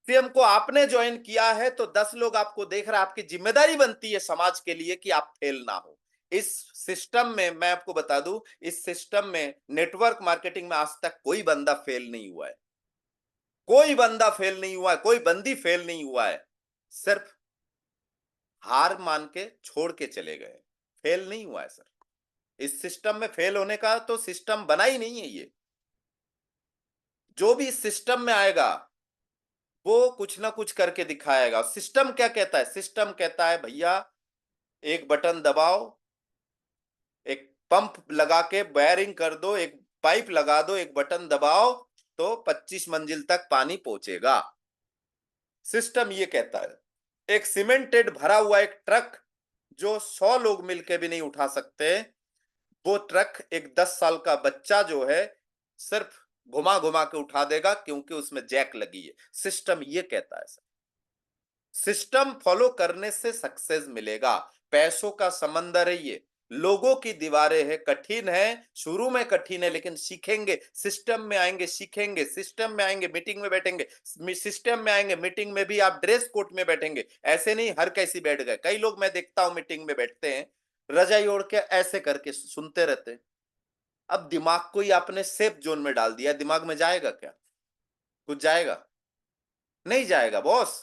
CM को आपने join किया है तो 10 लोग आपको देख रहे हैं, आपकी जिम्मेदारी बनती है समाज के लिए कि आप फेल ना हो। इस सिस्टम में मैं आपको बता दूं, इस सिस्टम में नेटवर्क मार्केटिंग में आज तक कोई बंदा फेल नहीं हुआ है। कोई बंदा फेल नहीं हुआ है, कोई बंदी फेल नहीं हुआ है। सिर्फ हार मान के छोड़ के चले गए, फेल नहीं हुआ है सर। इस सिस्टम में फेल होने का तो सिस्टम बना ही नहीं है ये। जो भी इस सिस्टम में आएगा वो कुछ ना कुछ करके दिखाएगा। सिस्टम क्या कहता है? सिस्टम कहता है भैया एक बटन दबाओ, एक पंप लगा के वायरिंग कर दो, एक पाइप लगा दो, एक बटन दबाओ तो 25 मंजिल तक पानी पहुंचेगा। सिस्टम ये कहता है। एक सीमेंटेड भरा हुआ एक ट्रक जो 100 लोग मिलके भी नहीं उठा सकते, वो ट्रक एक 10 साल का बच्चा जो है सिर्फ घुमा घुमा के उठा देगा, क्योंकि उसमें जैक लगी है। सिस्टम ये कहता है सर। सिस्टम फॉलो करने से सक्सेस मिलेगा। पैसों का समंदर है ये, लोगों की दीवारें है, कठिन है, शुरू में कठिन है, लेकिन सीखेंगे, सिस्टम में आएंगे सीखेंगे, सिस्टम में आएंगे मीटिंग में बैठेंगे, सिस्टम में आएंगे मीटिंग में भी आप ड्रेस कोड में बैठेंगे। ऐसे नहीं हर कैसी बैठ गए, कई लोग मैं देखता हूं मीटिंग में बैठते हैं रजाई ओढ़ के ऐसे करके सुनते रहते हैं। अब दिमाग को ही आपने सेफ जोन में डाल दिया, दिमाग में जाएगा क्या? कुछ जाएगा? नहीं जाएगा बॉस।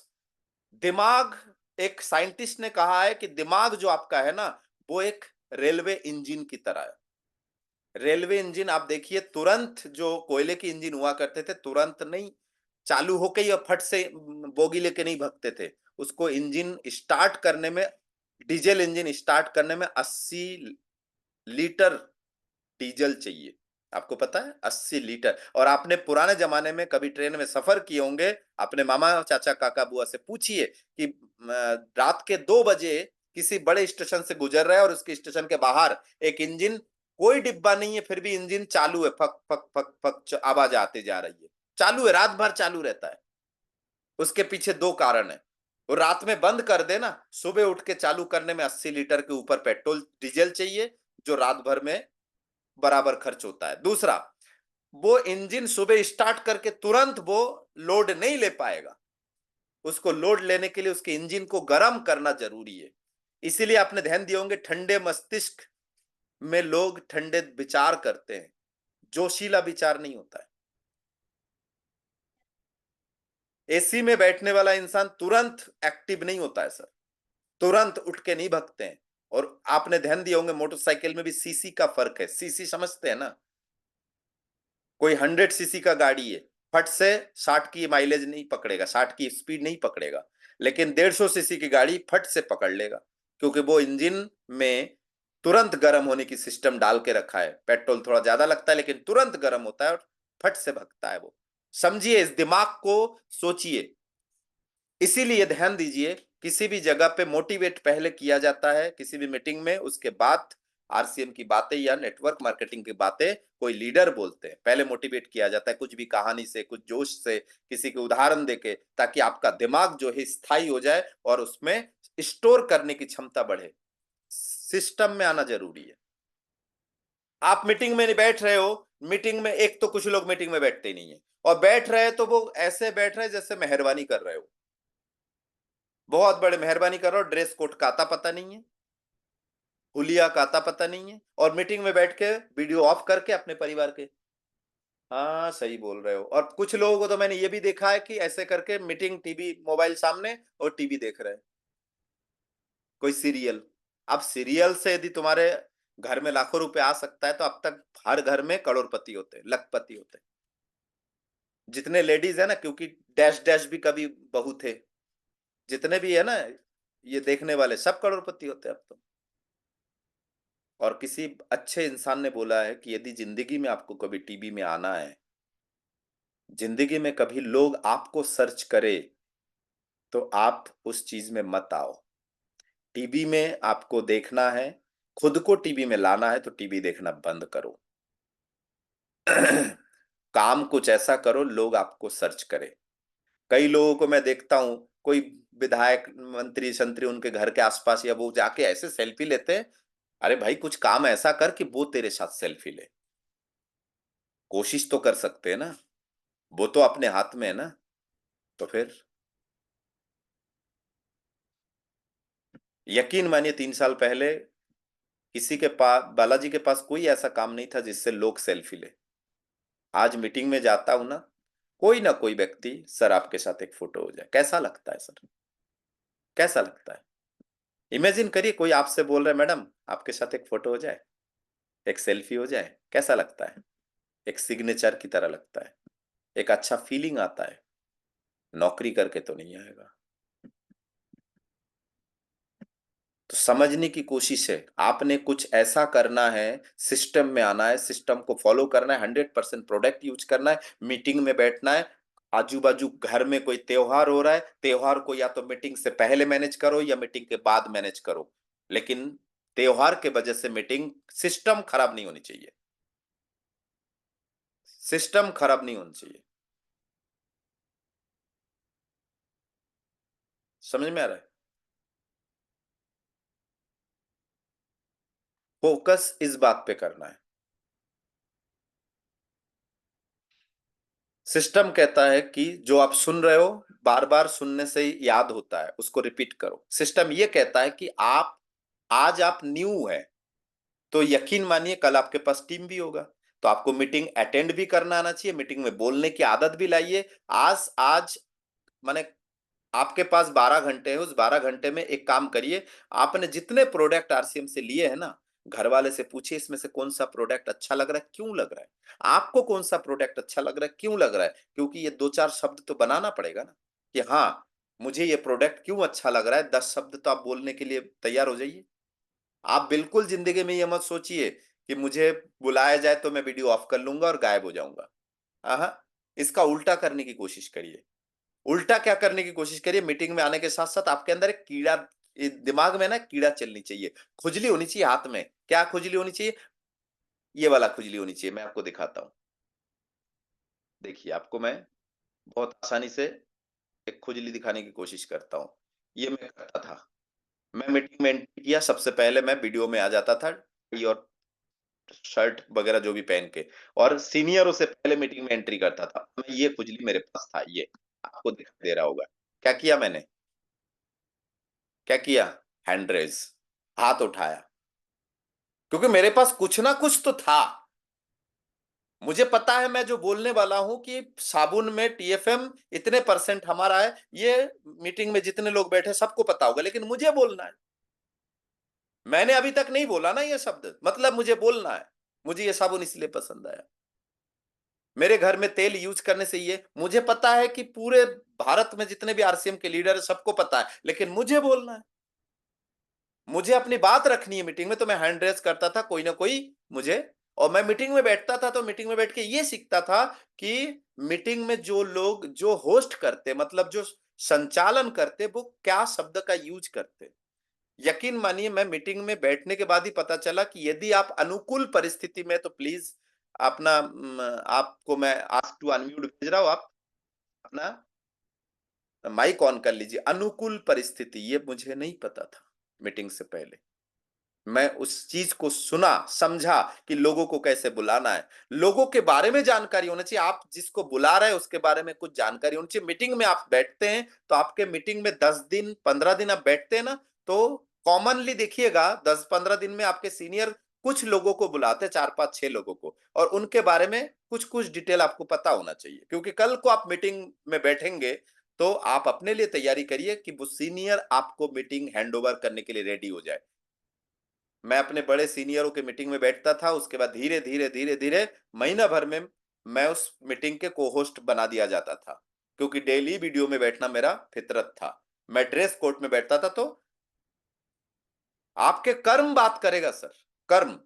दिमाग, एक साइंटिस्ट ने कहा है कि दिमाग जो आपका है ना, वो एक रेलवे इंजन की तरह है। रेलवे इंजन आप देखिए, तुरंत जो कोयले की इंजन हुआ करते थे, तुरंत नहीं चालू होके ही फट से बोगी लेके नहीं भगते थे। उसको इंजन स्टार्ट करने में, डीजल इंजन स्टार्ट करने में 80 लीटर डीजल चाहिए। आपको पता है 80 लीटर। और आपने पुराने जमाने में कभी ट्रेन में सफर किए होंगे, अपने मामा चाचा काका बुआ से पूछिए कि रात के 2 बजे किसी बड़े स्टेशन से गुजर रहा है और उसके स्टेशन के बाहर एक इंजन, कोई डिब्बा नहीं है फिर भी इंजन चालू है, फक फक फक फक आवाज आती जा रही है, चालू है, रात भर चालू रहता है। उसके पीछे दो कारण है। वो रात में बंद कर देना, सुबह उठ के चालू करने में 80 लीटर के ऊपर पेट्रोल डीजल चाहिए, जो रात भर में बराबर खर्च होता है। दूसरा, वो इंजन सुबह स्टार्ट करके तुरंत वो लोड नहीं ले पाएगा। उसको लोड लेने के लिए उसके इंजन को गर्म करना जरूरी है। इसीलिए आपने ध्यान दिए होंगे ठंडे मस्तिष्क में लोग ठंडे विचार करते हैं, जोशीला विचार नहीं होता है। एसी में बैठने वाला इंसान तुरंत एक्टिव नहीं होता है सर, तुरंत उठ के नहीं भगते हैं। और आपने ध्यान दिए होंगे मोटरसाइकिल में भी सीसी का फर्क है। सीसी समझते हैं ना? कोई 100 सीसी का गाड़ी है, फट से 60 की माइलेज नहीं पकड़ेगा, 60 की स्पीड नहीं पकड़ेगा। लेकिन 150 सीसी की गाड़ी फट से पकड़ लेगा, क्योंकि वो इंजन में तुरंत गर्म होने की सिस्टम डाल के रखा है। पेट्रोल थोड़ा ज्यादा लगता है लेकिन तुरंत गर्म होता है और फट से भगता है वो। समझिए, इस दिमाग को सोचिए। इसीलिए ध्यान दीजिए, किसी भी जगह पे मोटिवेट पहले किया जाता है, किसी भी मीटिंग में, उसके बाद आरसीएम की बातें या नेटवर्क मार्केटिंग की बातें कोई लीडर बोलते हैं, पहले मोटिवेट किया जाता है कुछ भी कहानी से, कुछ जोश से, किसी के उदाहरण देके, ताकि आपका दिमाग जो है स्थायी हो जाए और उसमें स्टोर करने की क्षमता बढ़े। सिस्टम में आना जरूरी है। आप मीटिंग में नहीं बैठ रहे हो, मीटिंग में एक तो कुछ लोग मीटिंग में बैठते ही नहीं है, और बैठ रहे हैं तो वो ऐसे बैठ रहे हैं जैसे मेहरबानी कर रहे हो, बहुत बड़े मेहरबानी कर रहे हो, ड्रेस कोड का आता पता नहीं है, हुलिया का आता पता नहीं है, और मीटिंग में बैठ के वीडियो ऑफ करके अपने परिवार के। हाँ सही बोल रहे हो। और कुछ लोगों को तो मैंने ये भी देखा है कि ऐसे करके मीटिंग, टीवी, मोबाइल सामने और टीवी देख रहे हैं, कोई सीरियल। अब सीरियल से यदि तुम्हारे घर में लाखों रुपए आ सकता है, तो अब तक हर घर में करोड़पति होते, लखपति होते, जितने लेडीज है ना, क्योंकि डैश डैश भी कभी बहू थे, जितने भी है ना ये देखने वाले, सब करोड़पति होते अब तो। और किसी अच्छे इंसान ने बोला है कि यदि जिंदगी में आपको कभी टीवी में आना है, जिंदगी में कभी लोग आपको सर्च करे, तो आप उस चीज में मत आओ। टीवी में आपको देखना है, खुद को टीवी में लाना है, तो टीवी देखना बंद करो। काम कुछ ऐसा करो लोग आपको सर्च करें। कई लोगों को मैं देखता हूं, कोई विधायक, मंत्री संतरी उनके घर के आसपास, या वो जाके ऐसे सेल्फी लेते हैं। अरे भाई कुछ काम ऐसा कर कि वो तेरे साथ सेल्फी ले, कोशिश तो कर सकते हैं ना, वो तो अपने हाथ में है ना। तो फिर यकीन मानिए 3 साल पहले किसी के पास, बालाजी के पास कोई ऐसा काम नहीं था जिससे लोग सेल्फी ले। आज मीटिंग में जाता हूं ना कोई व्यक्ति, सर आपके साथ एक फोटो हो जाए, कैसा लगता है सर? कैसा लगता है? इमेजिन करिए कोई आपसे बोल रहा है मैडम आपके साथ एक फोटो हो जाए, एक सेल्फी हो जाए, कैसा लगता है? एक सिग्नेचर की तरह लगता है, एक अच्छा फीलिंग आता है। नौकरी करके तो नहीं आएगा। तो समझने की कोशिश है, आपने कुछ ऐसा करना है, सिस्टम में आना है, सिस्टम को फॉलो करना है, 100% प्रोडक्ट यूज करना है, मीटिंग में बैठना है। आजू बाजू घर में कोई त्योहार हो रहा है, त्योहार को या तो मीटिंग से पहले मैनेज करो या मीटिंग के बाद मैनेज करो, लेकिन त्योहार के वजह से मीटिंग, सिस्टम खराब नहीं होनी चाहिए। सिस्टम खराब नहीं होनी चाहिए। समझ में आ रहा है? फोकस इस बात पे करना है। सिस्टम कहता है कि जो आप सुन रहे हो, बार बार सुनने से ही याद होता है, उसको रिपीट करो। सिस्टम ये कहता है कि आज आप न्यू है, तो यकीन मानिए कल आपके पास टीम भी होगा, तो आपको मीटिंग अटेंड भी करना आना चाहिए, मीटिंग में बोलने की आदत भी लाइए। आज आज माने आपके पास 12 घंटे है, उस 12 घंटे में एक काम करिए। आपने जितने प्रोडक्ट आरसीएम से लिए हैं ना, घर वाले से पूछिए इसमें से कौन सा प्रोडक्ट अच्छा लग रहा है, क्यों लग रहा है। आपको कौन सा प्रोडक्ट अच्छा लग रहा है, क्यों लग रहा है, क्योंकि ये दो चार शब्द तो बनाना पड़ेगा ना कि हाँ मुझे ये प्रोडक्ट क्यों अच्छा लग रहा है। 10 शब्द तो आप बोलने के लिए तैयार हो जाइए। आप बिल्कुल जिंदगी में ये मत सोचिए कि मुझे बुलाया जाए तो मैं वीडियो ऑफ कर लूंगा और गायब हो जाऊंगा। हाँ, इसका उल्टा करने की कोशिश करिए। उल्टा क्या करने की कोशिश करिए, मीटिंग में आने के साथ साथ आपके अंदर एक कीड़ा, दिमाग में ना कीड़ा चलनी चाहिए, खुजली होनी चाहिए हाथ में। क्या खुजली होनी चाहिए? ये वाला खुजली होनी चाहिए। मैं आपको दिखाता हूँ। देखिए आपको मैं बहुत आसानी से एक खुजली दिखाने की कोशिश करता हूँ। ये मैं करता था। मैं मीटिंग में एंट्री किया, सबसे पहले मैं वीडियो में आ जाता था, टाई और शर्ट वगैरह जो भी पहन के, और सीनियरों से पहले मीटिंग में एंट्री करता था। मैं ये खुजली मेरे पास था, ये आपको दिखाई दे रहा होगा। क्या किया मैंने? क्या किया? हैंड रेज, हाथ उठाया, क्योंकि मेरे पास कुछ ना कुछ तो था। मुझे पता है मैं जो बोलने वाला हूं कि साबुन में टीएफएम इतने परसेंट हमारा है, ये मीटिंग में जितने लोग बैठे सबको पता होगा, लेकिन मुझे बोलना है। मैंने अभी तक नहीं बोला ना ये शब्द, मतलब मुझे बोलना है। मुझे ये साबुन इसलिए पसंद आया, मेरे घर में तेल यूज करने से, ये मुझे पता है कि पूरे भारत में जितने भी आरसीएम के लीडर है सबको पता है, लेकिन मुझे बोलना है। मुझे अपनी बात रखनी है मीटिंग में, तो मैं हैंड रेस करता था कोई ना कोई मुझे। और मैं मीटिंग में बैठता था तो मीटिंग में बैठ के ये सीखता था कि मीटिंग में जो लोग जो होस्ट करते, मतलब जो संचालन करते, वो क्या शब्द का यूज करते। यकीन मानिए मैं मीटिंग में बैठने के बाद ही पता चला कि यदि आप अनुकूल परिस्थिति में, तो प्लीज अपना आपको मैं आस्क टू अनम्यूट भेज रहा हूं, आप अपना माइक ऑन कर लीजिए। अनुकूल परिस्थिति, ये मुझे नहीं पता था मीटिंग से पहले। मैं उस चीज को सुना, समझा कि लोगों को कैसे बुलाना है, लोगों के बारे में जानकारी होना चाहिए। आप जिसको बुला रहे हैं उसके बारे में कुछ जानकारी होनी चाहिए। मीटिंग में आप बैठते हैं तो आपके मीटिंग में 10 दिन 15 दिन आप बैठते हैं ना, तो कॉमनली देखिएगा 10 15 दिन में आपके सीनियर कुछ लोगों को बुलाते हैं, 4 5 6 लोगों को, और उनके बारे में कुछ कुछ डिटेल आपको पता होना चाहिए, क्योंकि कल को आप मीटिंग में बैठेंगे तो आप अपने लिए तैयारी करिए कि वो सीनियर आपको मीटिंग हैंड ओवर करने के लिए रेडी हो जाए। मैं अपने बड़े सीनियरों के मीटिंग में बैठता था, उसके बाद धीरे धीरे धीरे धीरे महीना भर में मैं उस मीटिंग के को होस्ट बना दिया जाता था, क्योंकि डेली वीडियो में बैठना मेरा फितरत था। मैं ड्रेस कोड में बैठता था, तो आपके कर्म बात करेगा सर, कर्म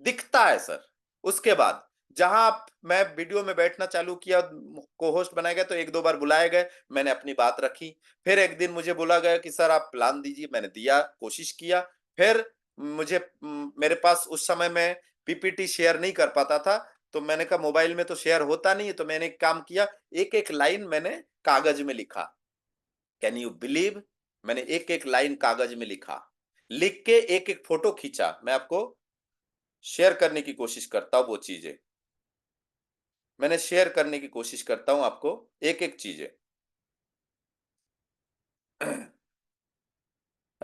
दिखता है सर। उसके बाद जहां आप, मैं वीडियो में बैठना चालू किया, को होस्ट बनाया गया तो एक दो बार बुलाए गए, मैंने अपनी बात रखी। फिर एक दिन मुझे बोला गया कि सर आप प्लान दीजिए, मैंने दिया, कोशिश किया। फिर मुझे मेरे पास उस समय में पीपीटी शेयर नहीं कर पाता था, तो मैंने कहा मोबाइल में तो शेयर होता नहीं है, तो मैंने एक काम किया, एक एक लाइन मैंने कागज में लिखा। Can you believe? मैंने एक एक लाइन कागज में लिखा, लिख के एक एक फोटो खींचा। मैं आपको शेयर करने की कोशिश करता हूं वो चीजें, मैंने शेयर करने की कोशिश करता हूं आपको एक एक चीजें।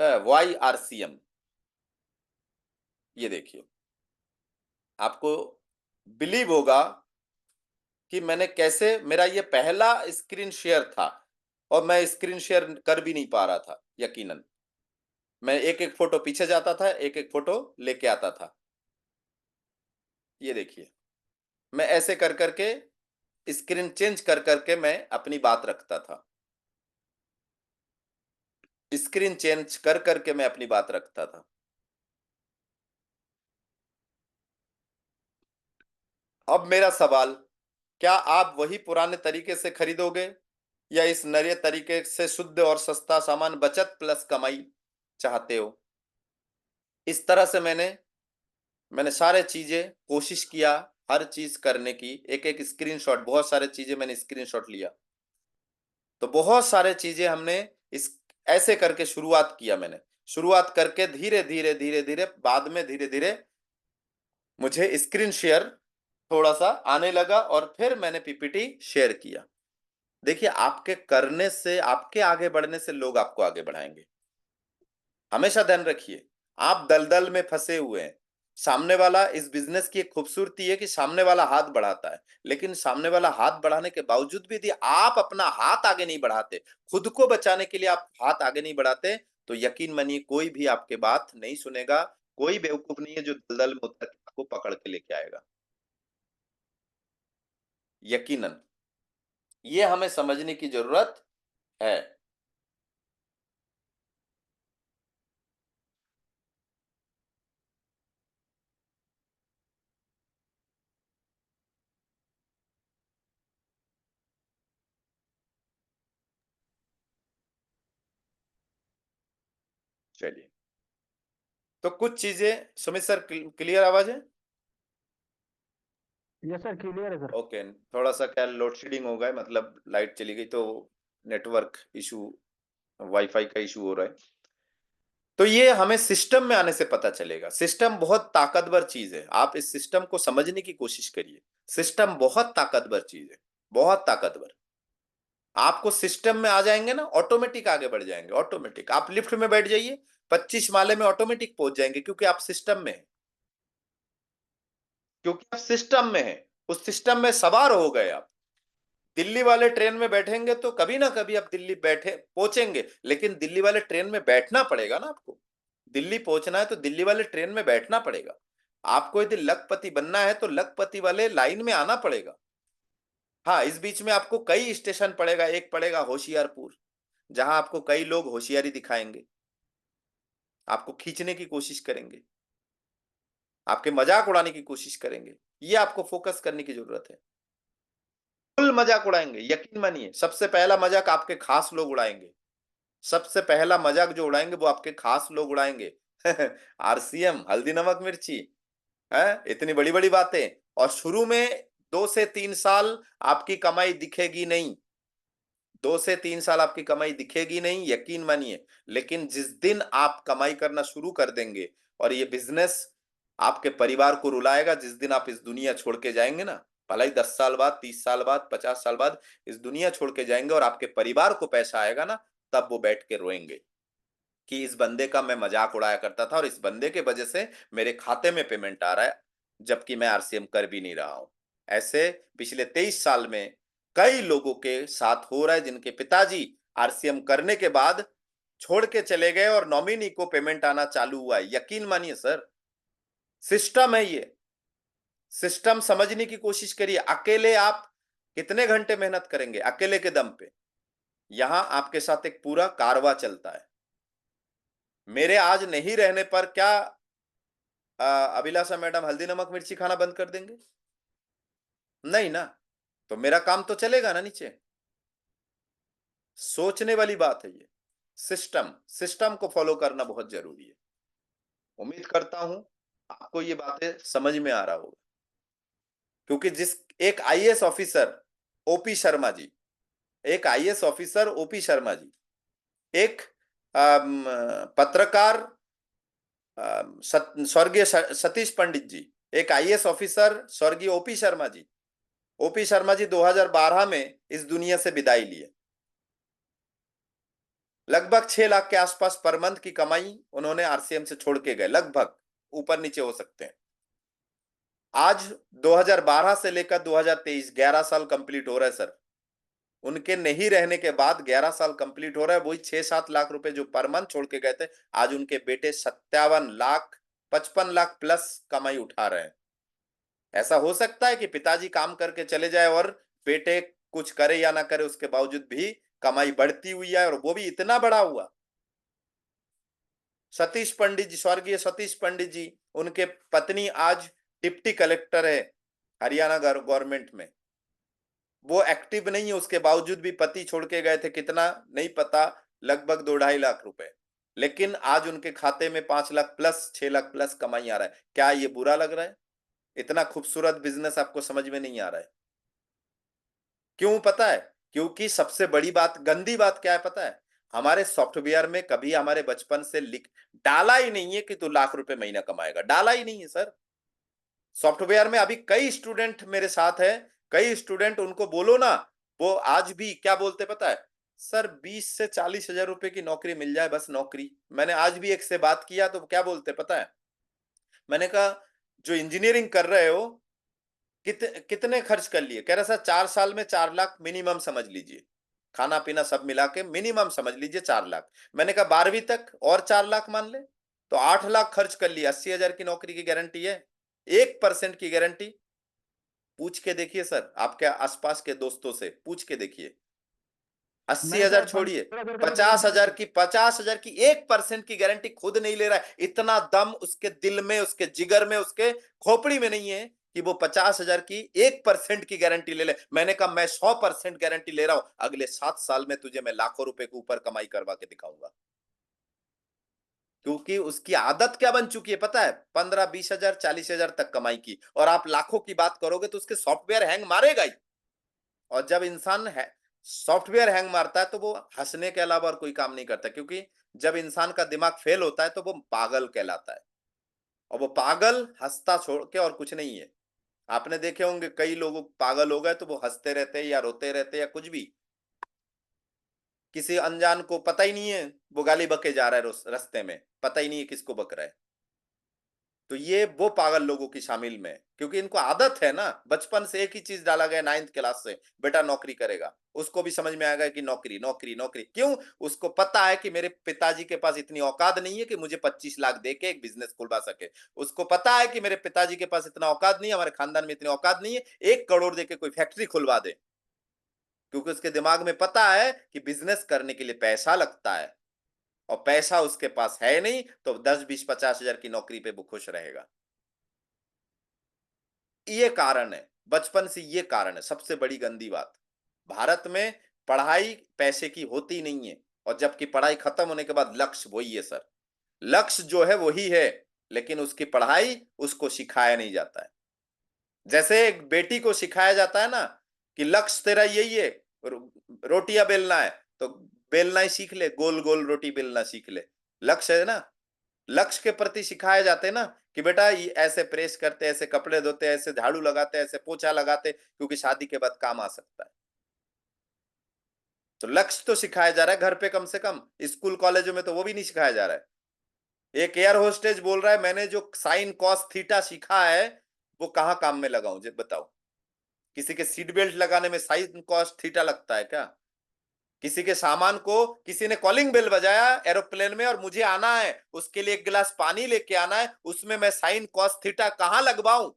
YRCM, ये देखिए, आपको बिलीव होगा कि मैंने कैसे, मेरा ये पहला स्क्रीन शेयर था और मैं स्क्रीन शेयर कर भी नहीं पा रहा था यकीनन। मैं एक एक फोटो पीछे जाता था, एक एक फोटो लेके आता था। ये देखिए, मैं ऐसे कर करके स्क्रीन चेंज कर करके मैं अपनी बात रखता था। स्क्रीन चेंज कर करके मैं अपनी बात रखता था। अब मेरा सवाल, क्या आप वही पुराने तरीके से खरीदोगे या इस नए तरीके से शुद्ध और सस्ता सामान, बचत प्लस कमाई चाहते हो? इस तरह से मैंने सारे चीजें कोशिश किया, हर चीज करने की, एक एक स्क्रीनशॉट, बहुत सारे चीजें मैंने स्क्रीनशॉट लिया। तो बहुत सारे चीजें हमने इस ऐसे करके शुरुआत किया। मैंने शुरुआत करके धीरे धीरे धीरे धीरे बाद में धीरे धीरे मुझे स्क्रीन शेयर थोड़ा सा आने लगा और फिर मैंने पीपीटी शेयर किया। देखिए, आपके करने से, आपके आगे बढ़ने से लोग आपको आगे बढ़ाएंगे। हमेशा ध्यान रखिए, आप दलदल में फंसे हुए हैं। सामने वाला, इस बिजनेस की एक खूबसूरती है कि सामने वाला हाथ बढ़ाता है, लेकिन सामने वाला हाथ बढ़ाने के बावजूद भी यदि आप अपना हाथ आगे नहीं बढ़ाते, खुद को बचाने के लिए आप हाथ आगे नहीं बढ़ाते, तो यकीन मानिए कोई भी आपके बात नहीं सुनेगा। कोई बेवकूफ नहीं है जो दलदल में उतर के आपको पकड़ के लेके आएगा, यकीनन। ये हमें समझने की जरूरत है। चलिए, तो कुछ चीजें, सुमित सर, क्लियर आवाज है? यस सर, क्लियर है सर। ओके, थोड़ा सा क्या लोड शेडिंग हो गया, मतलब लाइट चली गई तो नेटवर्क इशू, वाईफाई का इशू हो रहा है। तो ये हमें सिस्टम में आने से पता चलेगा। सिस्टम बहुत ताकतवर चीज है, आप इस सिस्टम को समझने की कोशिश करिए। सिस्टम बहुत ताकतवर चीज है, बहुत ताकतवर। आपको सिस्टम में आ जाएंगे ना, ऑटोमेटिक आगे बढ़ जाएंगे। ऑटोमेटिक आप लिफ्ट में बैठ जाइए, 25 माले में ऑटोमेटिक पहुंच जाएंगे, क्योंकि आप सिस्टम में हैं। क्योंकि आप सिस्टम में हैं, उस सिस्टम में सवार हो गए आप। दिल्ली वाले ट्रेन में बैठेंगे तो कभी ना कभी आप दिल्ली बैठे पहुंचेंगे, लेकिन दिल्ली वाले ट्रेन में बैठना पड़ेगा ना आपको। दिल्ली पहुंचना है तो दिल्ली वाले ट्रेन में बैठना पड़ेगा। आपको यदि लखपति बनना है तो लखपति वाले लाइन में आना पड़ेगा। हाँ, इस बीच में आपको कई स्टेशन पड़ेगा। एक पड़ेगा होशियारपुर, जहां आपको कई लोग होशियारी दिखाएंगे, आपको खींचने की कोशिश करेंगे, आपके मजाक उड़ाने की कोशिश करेंगे। ये आपको फोकस करने की जरूरत है। फुल मजाक उड़ाएंगे, यकीन मानिए। सबसे पहला मजाक आपके खास लोग उड़ाएंगे। सबसे पहला मजाक जो उड़ाएंगे वो आपके खास लोग उड़ाएंगे। आरसीएम, हल्दी नमक मिर्ची, है, इतनी बड़ी बड़ी बातें। और शुरू में 2 से 3 साल आपकी कमाई दिखेगी नहीं, 2 से 3 साल आपकी कमाई दिखेगी नहीं, यकीन मानिए। लेकिन जिस दिन आप कमाई करना शुरू कर देंगे और ये बिजनेस आपके परिवार को रुलाएगा, जिस दिन आप इस दुनिया छोड़ के जाएंगे ना, भला ही 10 साल बाद, 30 साल बाद, 50 साल बाद इस दुनिया छोड़ के जाएंगे और आपके परिवार को पैसा आएगा ना, तब वो बैठ के रोएंगे कि इस बंदे का मैं मजाक उड़ाया करता था और इस बंदे के वजह से मेरे खाते में पेमेंट आ रहा है, जबकि मैं आरसीएम कर भी नहीं रहा हूं। ऐसे पिछले 23 साल में कई लोगों के साथ हो रहा है, जिनके पिताजी आरसीएम करने के बाद छोड़ के चले गए और नॉमिनी को पेमेंट आना चालू हुआ है। यकीन मानिए सर, सिस्टम है ये। सिस्टम समझने की कोशिश करिए। अकेले आप कितने घंटे मेहनत करेंगे अकेले के दम पे? यहां आपके साथ एक पूरा कारवा चलता है। मेरे आज नहीं रहने पर क्या अभिलाषा मैडम हल्दी नमक मिर्ची खाना बंद कर देंगे? नहीं ना। तो मेरा काम तो चलेगा ना नीचे। सोचने वाली बात है ये। सिस्टम सिस्टम को फॉलो करना बहुत जरूरी है। उम्मीद करता हूं आपको ये बातें समझ में आ रहा होगा। क्योंकि जिस एक IAS officer OP Sharma ji, एक IAS officer OP Sharma ji, एक पत्रकार स्वर्गीय सतीश पंडित जी, एक आईएएस ऑफिसर स्वर्गीय ओपी शर्मा जी। ओपी शर्मा जी 2012 में इस दुनिया से विदाई लिए। लगभग 6 लाख के आसपास पर मंथ की कमाई उन्होंने आरसीएम से छोड़ के गए, लगभग, ऊपर नीचे हो सकते हैं। आज 2012 से लेकर 2023 11 साल कंप्लीट हो रहा है सर। उनके नहीं रहने के बाद 11 साल कंप्लीट हो रहा है, वही 6-7 लाख रुपए जो पर मंथ छोड़ के गए थे, आज उनके बेटे 57 लाख, 55 लाख प्लस कमाई उठा रहे हैं। ऐसा हो सकता है कि पिताजी काम करके चले जाए और बेटे कुछ करे या ना करे, उसके बावजूद भी कमाई बढ़ती हुई है, और वो भी इतना बड़ा हुआ। सतीश पंडित जी, स्वर्गीय सतीश पंडित जी, उनके पत्नी आज डिप्टी कलेक्टर है हरियाणा गवर्नमेंट में। वो एक्टिव नहीं है, उसके बावजूद भी पति छोड़ के गए थे, कितना नहीं पता, लगभग 2-2.5 लाख रुपए, लेकिन आज उनके खाते में 5 लाख प्लस, 6 लाख प्लस कमाई आ रहा है। क्या ये बुरा लग रहा है? इतना खूबसूरत बिजनेस आपको समझ में नहीं आ रहा है? क्यों पता है? क्योंकि सबसे बड़ी बात, गंदी बात क्या है पता है? हमारे सॉफ्टवेयर में कभी हमारे बचपन से लिख डाला ही नहीं है कि तू लाख रुपए महीना कमाएगा, डाला ही नहीं है सर। सॉफ्टवेयर में अभी कई स्टूडेंट मेरे साथ है, कई स्टूडेंट, उनको बोलो ना, वो आज भी क्या बोलते पता है? सर 20 से 40 हजार रुपए की नौकरी मिल जाए, बस नौकरी। मैंने आज भी एक से बात किया तो क्या बोलते पता है? मैंने कहा जो इंजीनियरिंग कर रहे हो, कितने खर्च कर लिए? कह रहा सर 4 साल में 4 लाख मिनिमम समझ लीजिए, खाना पीना सब मिला के मिनिमम समझ लीजिए 4 लाख। मैंने कहा 12वीं तक और 4 लाख मान ले, तो 8 लाख खर्च कर लिए, 80 हजार की नौकरी की गारंटी है, 1% की गारंटी। पूछ के देखिए सर, आपके आसपास के दोस्तों से पूछ के देखिए। अस्सी नहीं हजार सर, छोड़िए, 15,000 का तो पचास गारंटी हजार है। की 50 हजार की 1% की गारंटी खुद नहीं ले रहा है। इतना दम उसके दिल में, उसके जिगर में, उसके खोपड़ी में नहीं है कि वो 50 हजार की 1% की गारंटी ले ले। मैंने कहा मैं 100% गारंटी ले रहा हूं, अगले 7 साल में तुझे मैं लाखों रुपए के ऊपर कमाई करवा के दिखाऊंगा। क्योंकि उसकी आदत क्या बन चुकी है पता है? 15-20 हजार, 40 हजार तक कमाई की, और आप लाखों की बात करोगे तो उसके सॉफ्टवेयर हैंग मारेगा ही। और जब इंसान है सॉफ्टवेयर हैंग मारता है तो वो हंसने के अलावा और कोई काम नहीं करता, क्योंकि जब इंसान का दिमाग फेल होता है तो वो पागल कहलाता है, और वो पागल हंसता छोड़ के और कुछ नहीं है। आपने देखे होंगे कई लोग पागल हो गए तो वो हंसते रहते हैं या रोते रहते हैं या कुछ भी, किसी अनजान को पता ही नहीं है वो गाली बके जा रहा है, रास्ते में पता ही नहीं है किसको बक रहा है। तो ये वो पागल लोगों की शामिल में है, क्योंकि इनको आदत है ना, बचपन से एक ही चीज डाला गया 9th क्लास से, बेटा नौकरी करेगा। उसको भी समझ में आ गया कि नौकरी नौकरी नौकरी, क्यों? उसको पता है कि मेरे पिताजी के पास इतनी औकात नहीं है कि मुझे 25 लाख दे के एक बिजनेस खुलवा सके। उसको पता है कि मेरे पिताजी के पास इतना औकात नहीं है, हमारे खानदान में इतनी औकात नहीं है 1 करोड़ दे के कोई फैक्ट्री खुलवा दे, क्योंकि उसके दिमाग में पता है कि बिजनेस करने के लिए पैसा लगता है, और पैसा उसके पास है नहीं, तो 10-20-50 हजार की नौकरी पे वो खुश रहेगा। ये कारण है, बचपन से ये कारण है सबसे बड़ी गंदी बात। भारत में पढ़ाई पैसे की होती नहीं है, और जबकि पढ़ाई खत्म होने के बाद लक्ष्य वही है सर। लक्ष्य जो है वही है, लेकिन उसकी पढ़ाई उसको सिखाया नहीं जाता है। जैसे एक बेटी को सिखाया जाता है ना कि लक्ष्य तेरा यही है, रोटियां बेलना है, तो बेलना ही सीख ले, गोल गोल रोटी बेलना सीख ले, लक्ष्य है ना। लक्ष्य के प्रति सिखाए जाते हैं ना कि बेटा ये ऐसे प्रेस करते, ऐसे कपड़े धोते, ऐसे झाड़ू लगाते, ऐसे पोछा लगाते, क्योंकि शादी के बाद काम आ सकता है। तो लक्ष्य तो सिखाया जा रहा है घर पे, कम से कम स्कूल कॉलेजों में तो वो भी नहीं सिखाया जा रहा है। एक एयर होस्टेज बोल रहा है मैंने जो साइन कॉस थीटा सीखा है वो कहाँ काम में लगाऊं, जी बताओ। किसी के सीट बेल्ट लगाने में साइन कॉस थीटा लगता है क्या? किसी के सामान को, किसी ने कॉलिंग बेल बजाया एरोप्लेन में और मुझे आना है, उसके लिए एक गिलास पानी लेके आना है, उसमें मैं साइन कॉस थीटा कहां लगवाऊं?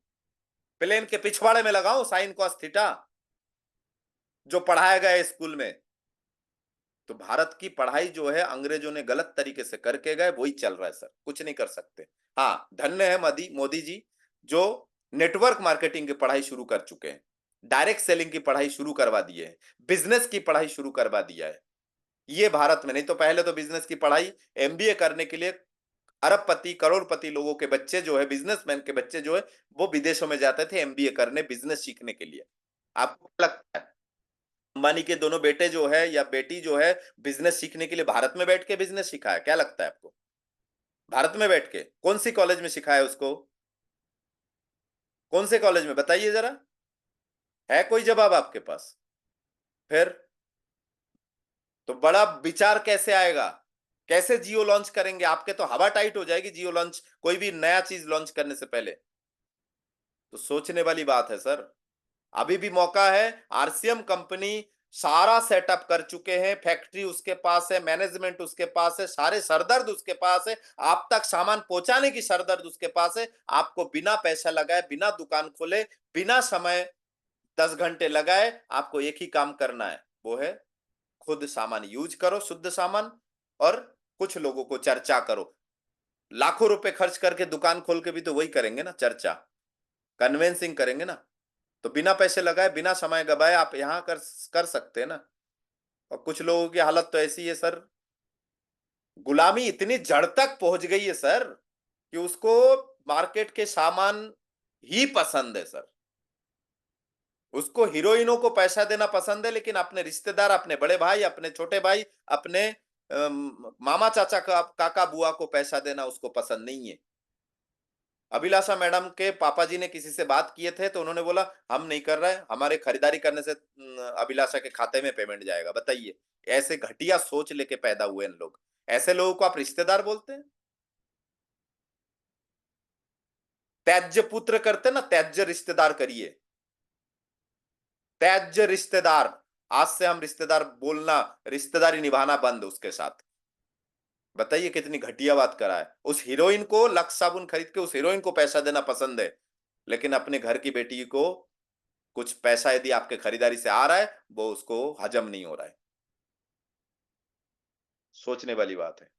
प्लेन के पिछवाड़े में लगाऊं साइन कॉस थीटा, जो पढ़ाया गया स्कूल में? तो भारत की पढ़ाई जो है अंग्रेजों ने गलत तरीके से करके गए, वही चल रहा है सर, कुछ नहीं कर सकते। हाँ, धन्य है मोदी मोदी जी, जो नेटवर्क मार्केटिंग की पढ़ाई शुरू कर चुके हैं, डायरेक्ट सेलिंग की पढ़ाई शुरू करवा दिए है, बिजनेस की पढ़ाई शुरू करवा दिया है। ये भारत में, नहीं तो पहले तो बिजनेस की पढ़ाई एमबीए करने के लिए अरबपति करोड़पति लोगों के बच्चे जो है, बिजनेसमैन के बच्चे जो है, वो विदेशों में जाते थे एमबीए करने, बिजनेस सीखने के लिए। आपको क्या लगता है अंबानी के दोनों बेटे जो है या बेटी जो है, बिजनेस सीखने के लिए भारत में बैठ के बिजनेस सीखा है? क्या लगता है आपको? भारत में बैठ के कौन सी कॉलेज में सिखाया है उसको? कौन से कॉलेज में बताइए जरा, है कोई जवाब आपके पास? फिर तो बड़ा विचार कैसे आएगा? कैसे जियो लॉन्च करेंगे? आपके तो हवा टाइट हो जाएगी जियो लॉन्च, कोई भी नया चीज लॉन्च करने से पहले। तो सोचने वाली बात है सर। अभी भी मौका है। आरसीएम कंपनी सारा सेटअप कर चुके हैं, फैक्ट्री उसके पास है, मैनेजमेंट उसके पास है, सारे सरदर्द उसके पास है, आप तक सामान पहुंचाने की सरदर्द उसके पास है। आपको बिना पैसा लगाए, बिना दुकान खोले, बिना समय 10 घंटे लगाए, आपको एक ही काम करना है, वो है खुद सामान यूज करो, शुद्ध सामान, और कुछ लोगों को चर्चा करो। लाखों रुपए खर्च करके दुकान खोल के भी तो वही करेंगे ना, चर्चा, कन्वेंसिंग करेंगे ना। तो बिना पैसे लगाए, बिना समय गवाए आप यहां कर सकते हैं ना। और कुछ लोगों की हालत तो ऐसी है सर, गुलामी इतनी जड़ तक पहुंच गई है सर, कि उसको मार्केट के सामान ही पसंद है सर। उसको हीरोइनों को पैसा देना पसंद है, लेकिन अपने रिश्तेदार, अपने बड़े भाई, अपने छोटे भाई, अपने मामा चाचा का काका बुआ को पैसा देना उसको पसंद नहीं है। अभिलाषा मैडम के पापा जी ने किसी से बात किए थे, तो उन्होंने बोला हम नहीं कर रहे, हमारे खरीदारी करने से अभिलाषा के खाते में पेमेंट जाएगा। बताइए, ऐसे घटिया सोच लेके पैदा हुए इन लोग। ऐसे लोगों को आप रिश्तेदार बोलते हैं? त्याज्य पुत्र करते ना, त्याज्य रिश्तेदार करिए। त्याज्य रिश्तेदार, आज से हम रिश्तेदार बोलना, रिश्तेदारी निभाना बंद उसके साथ। बताइए कितनी घटिया बात करा है। उस हीरोइन को लक्स साबुन खरीद के उस हीरोइन को पैसा देना पसंद है, लेकिन अपने घर की बेटी को कुछ पैसा यदि आपके खरीदारी से आ रहा है, वो उसको हजम नहीं हो रहा है। सोचने वाली बात है।